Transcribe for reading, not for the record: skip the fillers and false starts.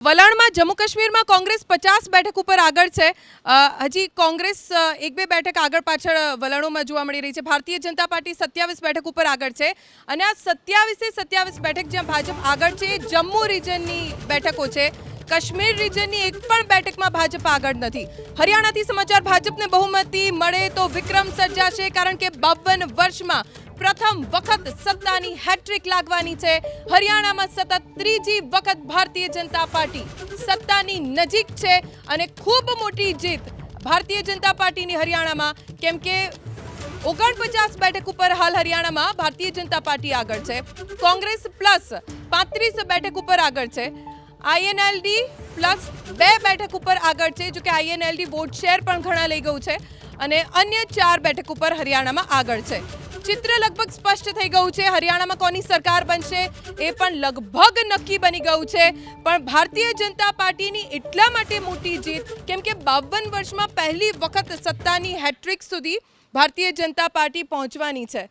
વલણમાં જમ્મુ કાશ્મીરમાં કોંગ્રેસ 50 બેઠક ઉપર આગળ છે। હજી કોંગ્રેસ એક બે બેઠક આગળ પાછળ વલણોમાં જોવા મળી રહી છે। ભારતીય જનતા પાર્ટી 27 બેઠક ઉપર આગળ છે અને આ 27 બેઠક જ્યાં ભાજપ આગળ છે જમ્મુ રિજનની બેઠકો છે। કાશ્મીર રિજનની એક પણ બેઠકમાં ભાજપ આગળ નથી। હરિયાણાથી સમાચાર ભાજપને બહુમતી મળે તો વિક્રમ સર્જાશે, કારણ કે 52 વર્ષમાં પ્રથમ વખત સત્તાની હેટ્રિક લાગવાની છે। હરિયાણામાં સતત ત્રીજી વખત ભારતીય જનતા પાર્ટી સત્તાની નજીક છે અને ખૂબ મોટી જીત ભારતીય જનતા પાર્ટીની હરિયાણામાં, કેમ કે 49 બેઠક ઉપર હાલ હરિયાણામાં ભારતીય જનતા પાર્ટી આગળ છે। કોંગ્રેસ પ્લસ 35 બેઠક ઉપર આગળ છે। આઈએનએલડી પ્લસ 2 બેઠક ઉપર આગળ છે, જો કે આઈએનએલડી વોટ શેર પણ ઘણા લઈ ગયું છે અને અન્ય 4 બેઠક ઉપર હરિયાણામાં આગળ છે। ચિત્ર લગભગ સ્પષ્ટ થઈ ગયું છે। હરિયાણામાં કોની સરકાર બનશે એ પણ લગભગ નક્કી બની ગયું છે, પણ ભારતીય જનતા પાર્ટીની એટલા માટે મોટી જીત કેમ કે 52 વર્ષમાં પહેલી વખત સત્તાની હેટ્રિક સુધી ભારતીય જનતા પાર્ટી પહોંચવાની છે।